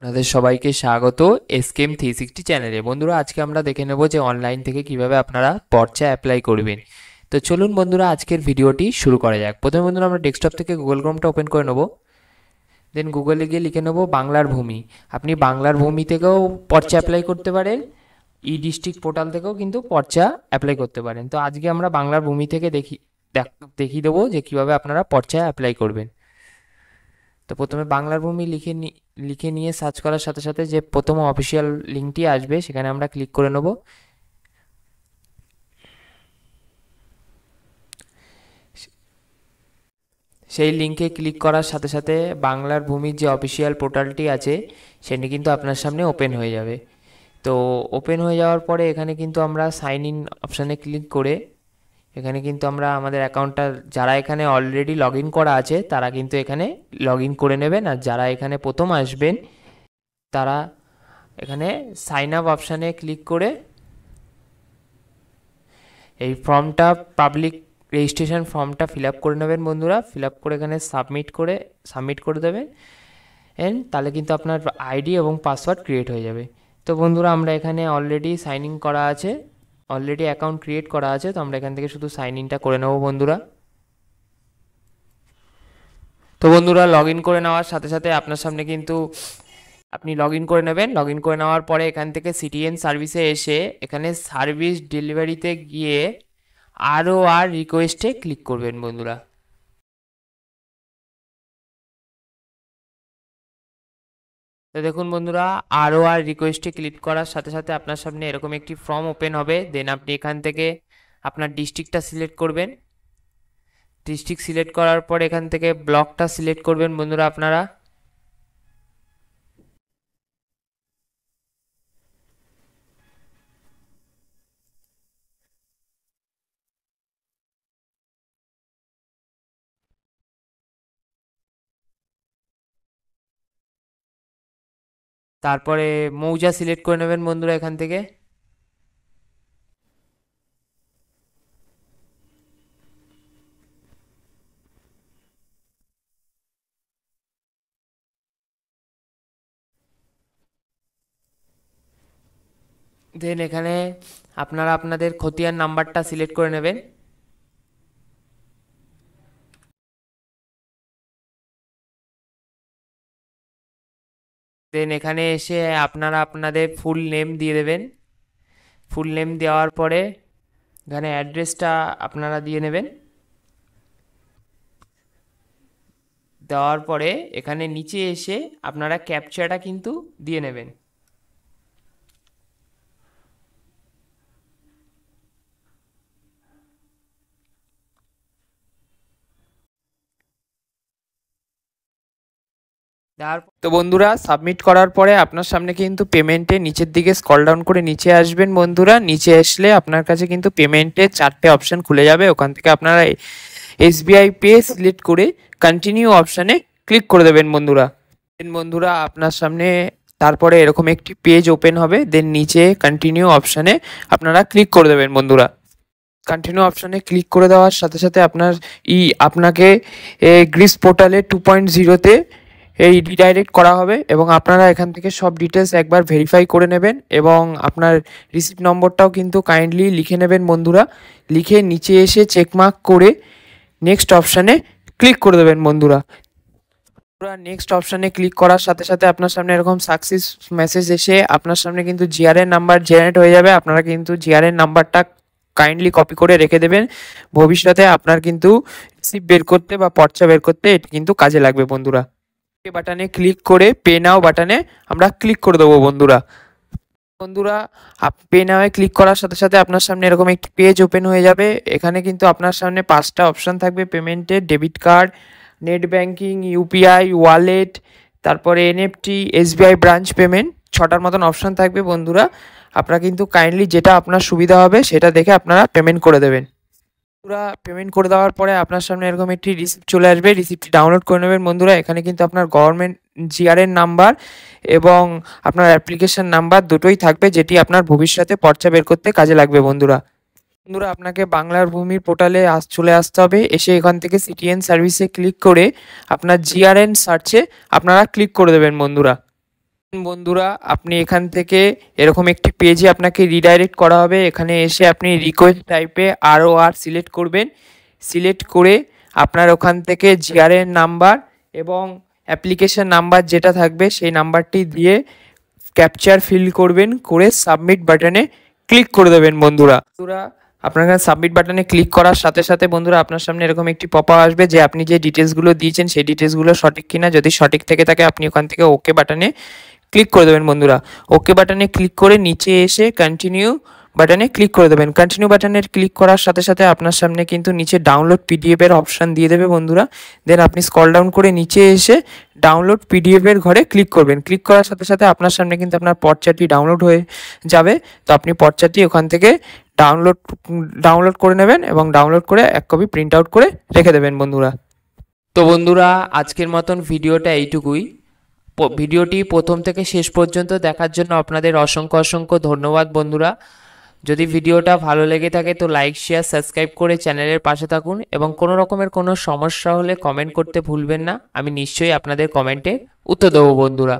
আপনাদের সবাইকে স্বাগত এসকেএম 360 চ্যানেলে। বন্ধুরা, আজকে আমরা দেখে নেব যে অনলাইন থেকে কিভাবে আপনারা পর্চা অ্যাপ্লাই করবেন। তো চলুন বন্ধুরা, আজকের ভিডিওটি শুরু করা যাক। প্রথমে বন্ধুরা, আমরা ডেস্কটপ থেকে গুগল ক্রোমটা ওপেন করে নেব। দেন গুগলে গিয়ে লিখে নেব বাংলার ভূমি। আপনি বাংলার ভূমি থেকেও পর্চা অ্যাপ্লাই করতে পারেন, ই ডিস্ট্রিক্ট পোর্টাল থেকেও কিন্তু পর্চা অ্যাপ্লাই করতে পারেন। তো আজকে আমরা বাংলার ভূমি থেকে দেখিয়ে দেবো যে কীভাবে আপনারা পর্চা অ্যাপ্লাই করবেন। তো প্রথমে বাংলার ভূমি লিখে নিয়ে সার্চ করার সাথে সাথে যে প্রথম অফিসিয়াল লিঙ্কটি আসবে সেখানে আমরা ক্লিক করে নেব। সেই লিঙ্কে ক্লিক করার সাথে সাথে বাংলার ভূমির যে অফিসিয়াল পোর্টালটি আছে সেটি কিন্তু আপনার সামনে ওপেন হয়ে যাবে। তো ওপেন হয়ে যাওয়ার পরে এখানে কিন্তু আমরা সাইন ইন অপশানে ক্লিক করে এখানে কিন্তু আমরা আমাদের অ্যাকাউন্টটা, যারা এখানে অলরেডি লগ ইন করা আছে তারা কিন্তু এখানে লগ ইন করে নেবেন, আর যারা এখানে প্রথম আসবেন তারা এখানে সাইন আপ অপশানে ক্লিক করে এই ফর্মটা, পাবলিক রেজিস্ট্রেশন ফর্মটা ফিল আপ করে নেবেন বন্ধুরা। ফিল আপ করে এখানে সাবমিট করে দেবেন, তাহলে কিন্তু আপনার আইডি এবং পাসওয়ার্ড ক্রিয়েট হয়ে যাবে। তো বন্ধুরা, আমরা এখানে অলরেডি সাইন ইন করা আছে, অলরেডি অ্যাকাউন্ট ক্রিয়েট করা আছে, তো আমরা এখান থেকে শুধু সাইন ইনটা করে নেব বন্ধুরা। তো বন্ধুরা, লগ ইন করে নেওয়ার সাথে সাথে আপনার সামনে কিন্তু আপনি লগ ইন করে নেবেন। লগ ইন করে নেওয়ার পরে এখান থেকে সিটিএন সার্ভিসে এসে এখানে সার্ভিস ডেলিভারিতে গিয়ে আর রিকোয়েস্টে ক্লিক করবেন বন্ধুরা। তো দেখুন বন্ধুরা, আর রিকোয়েস্টে ক্লিক করার সাথে সাথে আপনার সামনে এরকম একটি ফর্ম ওপেন হবে। দেন আপনি এখান থেকে আপনার ডিস্ট্রিক্টটা সিলেক্ট করবেন। ডিস্ট্রিক্ট সিলেক্ট করার পর এখান থেকে ব্লকটা সিলেক্ট করবেন বন্ধুরা আপনারা। তারপরে মৌজা সিলেক্ট করে নেবেন বন্ধুরা এখান থেকে। দেন এখানে আপনারা আপনাদের খতিয়ান নাম্বারটা সিলেক্ট করে নেবেন। দেন এখানে এসে আপনারা আপনাদের ফুল নেম দিয়ে দেবেন। ফুল নেম দেওয়ার পরে এখানে অ্যাড্রেসটা আপনারা দিয়ে নেবেন। দেওয়ার পরে এখানে নিচে এসে আপনারা ক্যাপচাটা কিন্তু দিয়ে নেবেন। তো বন্ধুরা, সাবমিট করার পরে আপনার সামনে কিন্তু পেমেন্টে নিচের দিকে স্ক্রল ডাউন করে নিচে আসবেন বন্ধুরা। নিচে আসলে আপনার কাছে কিন্তু পেমেন্টের 4টে অপশান খুলে যাবে। ওখান থেকে আপনারা এসবিআই পে সিলেক্ট করে কন্টিনিউ অপশানে ক্লিক করে দেবেন বন্ধুরা। দেন বন্ধুরা, আপনার সামনে তারপরে এরকম একটি পেজ ওপেন হবে। দেন নিচে কন্টিনিউ অপশানে আপনারা ক্লিক করে দেবেন বন্ধুরা। কন্টিনিউ অপশানে ক্লিক করে দেওয়ার সাথে সাথে আপনাকে গ্রিস পোর্টালে 2.0-তে এই রিডাইরেক্ট করা হবে, এবং আপনারা এখান থেকে সব ডিটেলস একবার ভেরিফাই করে নেবেন, এবং আপনার রিসিপ্ট নম্বরটাও কিন্তু কাইন্ডলি লিখে নেবেন বন্ধুরা। লিখে নিচে এসে চেকমার্ক করে নেক্সট অপশানে ক্লিক করে দেবেন বন্ধুরা। নেক্সট অপশানে ক্লিক করার সাথে সাথে আপনার সামনে এরকম সাকসেস মেসেজ এসে আপনার সামনে কিন্তু জিআরএন নাম্বার জেনারেট হয়ে যাবে। আপনারা কিন্তু জিআরএন নাম্বারটা কাইন্ডলি কপি করে রেখে দেবেন। ভবিষ্যতে আপনার কিন্তু রিসিপ্ট বের করতে বা পর্চা বের করতে এটি কিন্তু কাজে লাগবে বন্ধুরা। পে বাটনে ক্লিক করে পে নাও বাটনে আমরা ক্লিক করে দেবো বন্ধুরা। পে নাওয়ে ক্লিক করার সাথে সাথে আপনার সামনে এরকম একটি পেজ ওপেন হয়ে যাবে। এখানে কিন্তু আপনার সামনে 5টা অপশান থাকবে পেমেন্টের: debit card, net banking, UPI, wallet, তারপরে এনএফটি, এসবিআই ব্রাঞ্চ পেমেন্ট। 6টার মতন অপশান থাকবে বন্ধুরা। আপনারা কিন্তু কাইন্ডলি যেটা আপনার সুবিধা হবে সেটা দেখে আপনারা পেমেন্ট করে দেবেন। পেমেন্ট করে দেওয়ার পরে আপনার সামনে এরকম একটি রিসিপ্ট চলে আসবে। রিসিপ্টটি ডাউনলোড করে নেবেন বন্ধুরা। এখানে কিন্তু আপনার গভর্নমেন্ট জিআরএন নাম্বার এবং আপনার অ্যাপ্লিকেশন নাম্বার দুটোই থাকবে, যেটি আপনার ভবিষ্যতে পর্চা বের করতে কাজে লাগবে বন্ধুরা। আপনাকে বাংলার ভূমির পোর্টালে চলে আসতে হবে। এসে এখান থেকে সিটিএন সার্ভিসে ক্লিক করে আপনার জিআরএন সার্চে আপনারা ক্লিক করে দেবেন বন্ধুরা। বন্ধুরা আপনি এখান থেকে এরকম একটি পেজে আপনাকে রিডাইরেক্ট করা হবে। এখানে এসে আপনি রিকোয়েস্ট টাইপে ROR সিলেক্ট করবেন। সিলেক্ট করে আপনার ওখান থেকে জিআরএন নাম্বার এবং অ্যাপ্লিকেশন নাম্বার যেটা থাকবে সেই নাম্বারটি দিয়ে ক্যাপচার ফিল করবেন, করে সাবমিট বাটনে ক্লিক করে দেবেন বন্ধুরা। আপনার কাছে সাবমিট বাটনে ক্লিক করার সাথে সাথে বন্ধুরা আপনার সামনে এরকম একটি পপ আপ আসবে যে আপনি যে ডিটেলসগুলো দিয়েছেন সেই ডিটেলসগুলো সঠিক কিনা। যদি সঠিক থেকে থাকে আপনি ওখান থেকে ওকে বাটনে ক্লিক করে দেবেন বন্ধুরা। ওকে বাটনে ক্লিক করে নিচে এসে কন্টিনিউ বাটনে ক্লিক করে দেবেন। কন্টিনিউ বাটনে ক্লিক করার সাথে সাথে আপনার সামনে কিন্তু নিচে ডাউনলোড পিডিএফ এর অপশান দিয়ে দেবে বন্ধুরা। দেন আপনি স্ক্রল ডাউন করে নিচে এসে ডাউনলোড পিডিএফ এর ঘরে ক্লিক করবেন। ক্লিক করার সাথে সাথে আপনার সামনে কিন্তু আপনার পর্চাটি ডাউনলোড হয়ে যাবে। তো আপনি পর্চাটি ওখান থেকে ডাউনলোড করে নেবেন এবং ডাউনলোড করে এক কপি প্রিন্ট আউট করে রেখে দেবেন বন্ধুরা। তো বন্ধুরা আজকের মতন ভিডিওটা এইটুকুই। ভিডিওটি প্রথম থেকে শেষ পর্যন্ত দেখার জন্য আপনাদের অসংখ্য অসংখ্য ধন্যবাদ বন্ধুরা। যদি ভিডিওটা ভালো লেগে থাকে তো লাইক শেয়ার সাবস্ক্রাইব করে চ্যানেলের পাশে থাকুন এবং কোনো রকমের কোনো সমস্যা হলে কমেন্ট করতে ভুলবেন না। আমি নিশ্চয়ই আপনাদের কমেন্টে উত্তর দেবো বন্ধুরা।